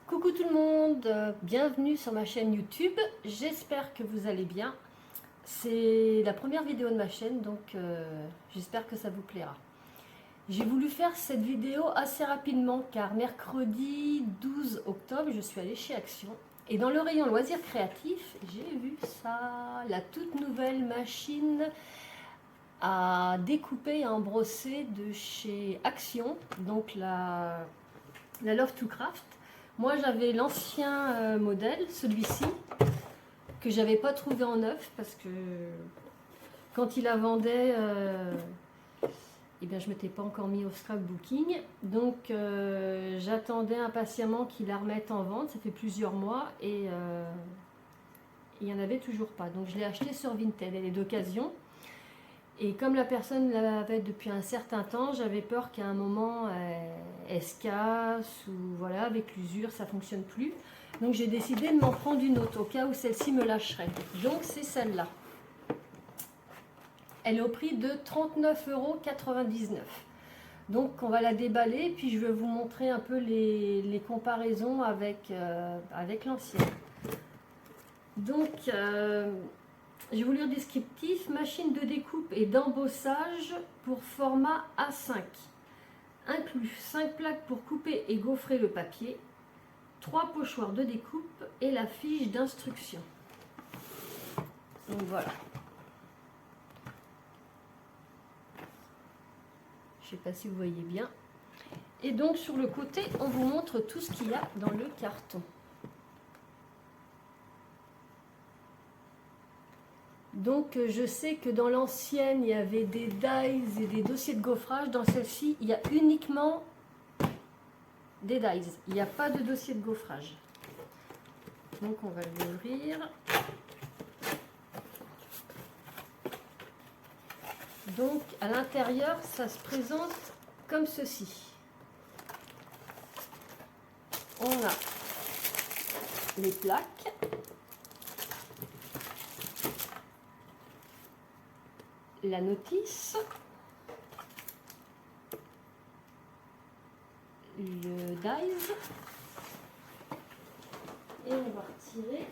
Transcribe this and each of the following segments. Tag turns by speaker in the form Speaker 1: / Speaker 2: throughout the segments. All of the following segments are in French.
Speaker 1: Coucou tout le monde, bienvenue sur ma chaîne YouTube, j'espère que vous allez bien. C'est la première vidéo de ma chaîne, donc j'espère que ça vous plaira. J'ai voulu faire cette vidéo assez rapidement car mercredi 12 octobre, je suis allée chez Action. Et dans le rayon loisirs créatifs, j'ai vu ça, la toute nouvelle machine à découper et à embrosser de chez Action, donc la Love to Craft. Moi j'avais l'ancien modèle, celui-ci, que j'avais pas trouvé en neuf parce que quand il la vendait, eh bien, je m'étais pas encore mis au scrapbooking. Donc j'attendais impatiemment qu'il la remette en vente, ça fait plusieurs mois et il n'y en avait toujours pas. Donc je l'ai acheté sur Vinted, elle est d'occasion. Et comme la personne l'avait depuis un certain temps, j'avais peur qu'à un moment elle se casse ou voilà, avec l'usure ça ne fonctionne plus. Donc j'ai décidé de m'en prendre une autre au cas où celle-ci me lâcherait. Donc c'est celle-là. Elle est au prix de 39,99 €. Donc on va la déballer puis je vais vous montrer un peu les comparaisons avec l'ancienne. Donc je vais vous lire le descriptif. Machine de découpe et d'embossage pour format A5. Inclus 5 plaques pour couper et gaufrer le papier, 3 pochoirs de découpe et la fiche d'instruction. Donc voilà. Je ne sais pas si vous voyez bien. Et donc sur le côté, on vous montre tout ce qu'il y a dans le carton. Donc je sais que dans l'ancienne il y avait des dies et des dossiers de gaufrage. Dans celle-ci il y a uniquement des dies, il n'y a pas de dossier de gaufrage. Donc on va l'ouvrir. Donc à l'intérieur ça se présente comme ceci. On a les plaques. La notice, le dies, et on va retirer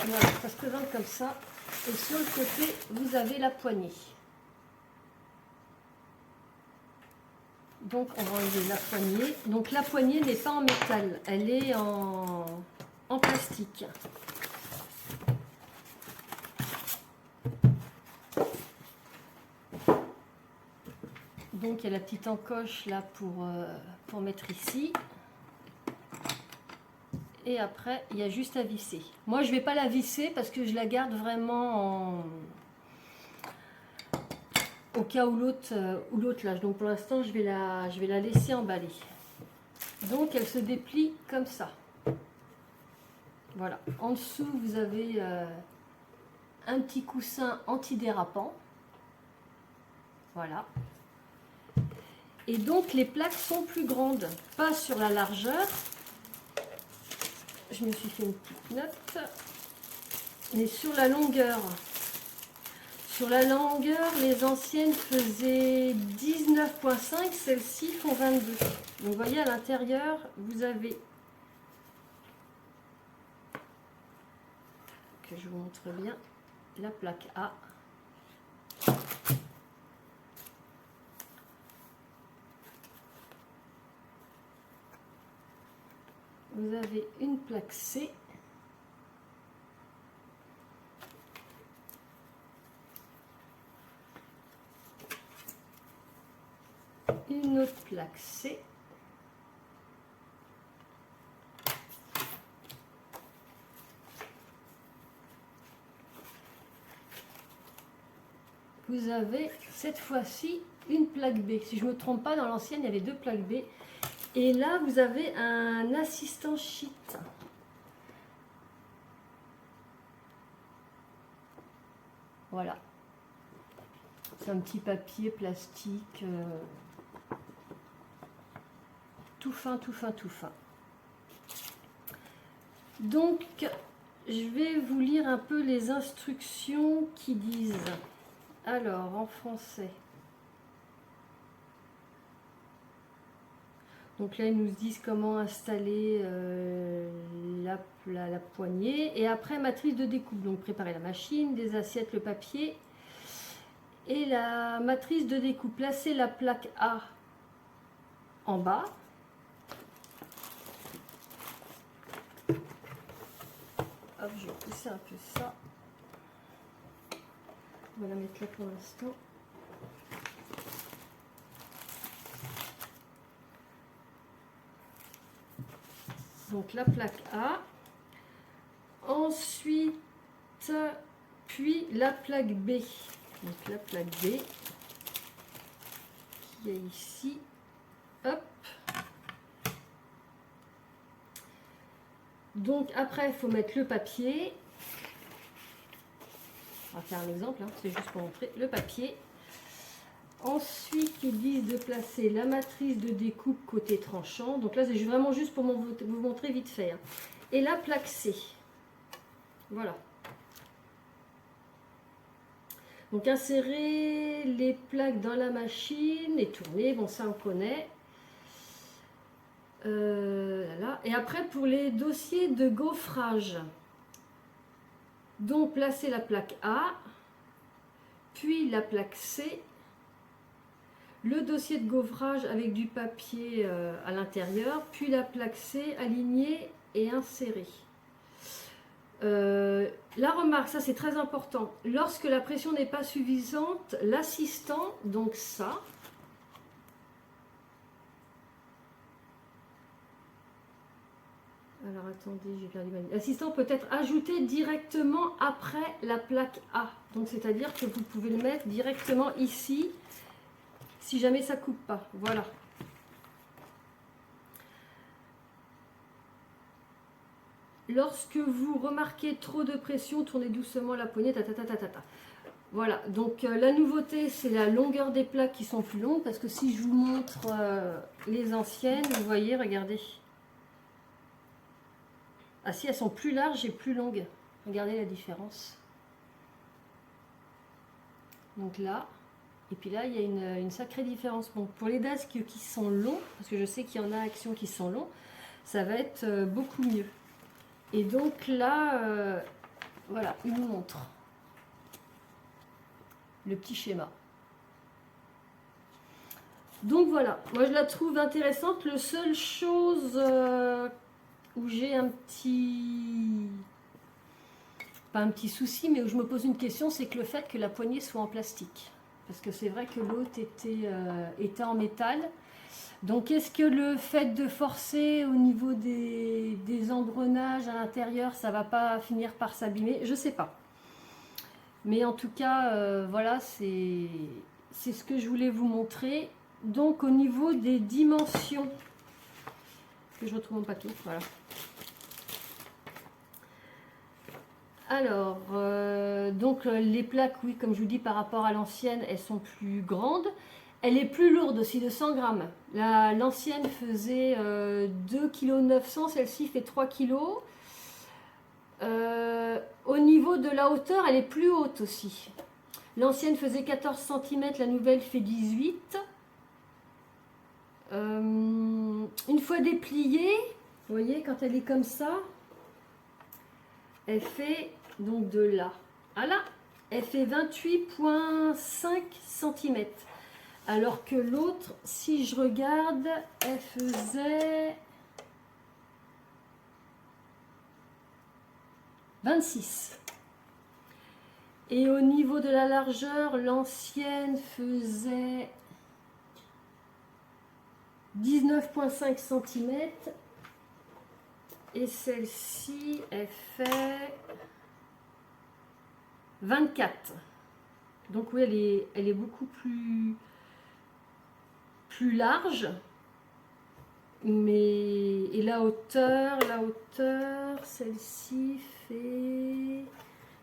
Speaker 1: voilà, ça se présente comme ça, et sur le côté vous avez la poignée. Donc on va enlever la poignée. Donc la poignée n'est pas en métal, elle est en plastique. Donc il y a la petite encoche là pour mettre ici. Et après il y a juste à visser. Moi je ne vais pas la visser parce que je la garde vraiment au cas où l'autre lâche. Donc pour l'instant je vais la laisser emballer. Donc elle se déplie comme ça. Voilà. En dessous vous avez un petit coussin antidérapant. Voilà. Et donc les plaques sont plus grandes, pas sur la largeur. Je me suis fait une petite note, mais sur la longueur. Sur la longueur, les anciennes faisaient 19,5, celles-ci font 22. Donc vous voyez à l'intérieur, vous avez, que je vous montre bien, la plaque A. Vous avez une plaque C. Une autre plaque C. Vous avez cette fois-ci une plaque B. Si je ne me trompe pas, dans l'ancienne, il y avait 2 plaques B. Et là, vous avez un assistant sheet. Voilà. C'est un petit papier plastique. Tout fin, tout fin, tout fin. Donc, je vais vous lire un peu les instructions qui disent. Alors, en français. Donc là, ils nous disent comment installer la poignée. Et après, matrice de découpe. Donc préparer la machine, des assiettes, le papier. Et la matrice de découpe. Placez la plaque A en bas. Hop, je vais pousser un peu ça. On va la mettre là pour l'instant. Donc la plaque A. Ensuite, puis la plaque B. Donc la plaque B qui est ici. Hop. Donc après, il faut mettre le papier. On va faire un exemple, hein, c'est juste pour montrer le papier. Ensuite, ils disent de placer la matrice de découpe côté tranchant. Donc là, c'est vraiment juste pour vous montrer vite fait. Hein. Et la plaque C. Voilà. Donc insérer les plaques dans la machine et tourner. Bon, ça on connaît. Là. Et après, pour les dossiers de gaufrage. Donc placer la plaque A, puis la plaque C. Le dossier de gaufrage avec du papier à l'intérieur, puis la plaque C alignée et insérée. La remarque, ça c'est très important, lorsque la pression n'est pas suffisante, l'assistant, donc ça, alors attendez, j'ai perdu ma ligne. L'assistant peut être ajouté directement après la plaque A, donc c'est-à-dire que vous pouvez le mettre directement ici, si jamais ça coupe pas, voilà. Lorsque vous remarquez trop de pression, tournez doucement la poignée, Voilà, donc la nouveauté, c'est la longueur des plaques qui sont plus longues, parce que si je vous montre les anciennes, vous voyez, regardez. Ah si, elles sont plus larges et plus longues. Regardez la différence. Donc là, et puis là, il y a une sacrée différence. Bon, pour les dasques qui sont longs, parce que je sais qu'il y en a Action qui sont longs, ça va être beaucoup mieux. Et donc là, voilà, il nous montre le petit schéma. Donc voilà, moi je la trouve intéressante. Le seule chose où j'ai un petit... pas un petit souci, mais où je me pose une question, c'est que le fait que la poignée soit en plastique. Parce que c'est vrai que l'autre était en métal. Donc est-ce que le fait de forcer au niveau des engrenages à l'intérieur, ça va pas finir par s'abîmer? Je sais pas. Mais en tout cas, voilà, c'est ce que je voulais vous montrer. Donc au niveau des dimensions, que je retrouve mon papier, voilà. Alors, donc les plaques, oui, comme je vous dis, par rapport à l'ancienne, elles sont plus grandes. Elle est plus lourde aussi, de 100 grammes. L'ancienne faisait 2,9 kg, celle-ci fait 3 kg. Au niveau de la hauteur, elle est plus haute aussi. L'ancienne faisait 14 cm, la nouvelle fait 18. Une fois dépliée, vous voyez, quand elle est comme ça, elle fait donc de là à là, elle fait 28,5 cm. Alors que l'autre, si je regarde, elle faisait 26. Et au niveau de la largeur, l'ancienne faisait 19,5 cm. Et celle-ci, elle fait 24. Donc oui, elle est beaucoup plus large. Mais et la hauteur, celle-ci fait...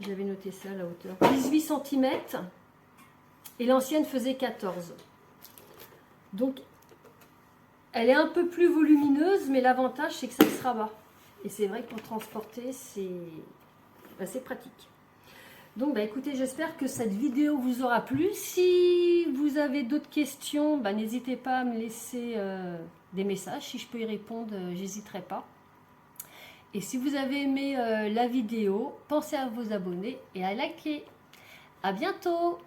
Speaker 1: J'avais noté ça, la hauteur. 18 cm. Et l'ancienne faisait 14. Donc, elle est un peu plus volumineuse, mais l'avantage, c'est que ça se rabat. Et c'est vrai que pour transporter, c'est pratique. Donc, bah, écoutez, j'espère que cette vidéo vous aura plu. Si vous vous avez d'autres questions, bah, n'hésitez pas à me laisser des messages. Si je peux y répondre, j'hésiterai pas. Et si vous avez aimé la vidéo, pensez à vous abonner et à liker. À bientôt!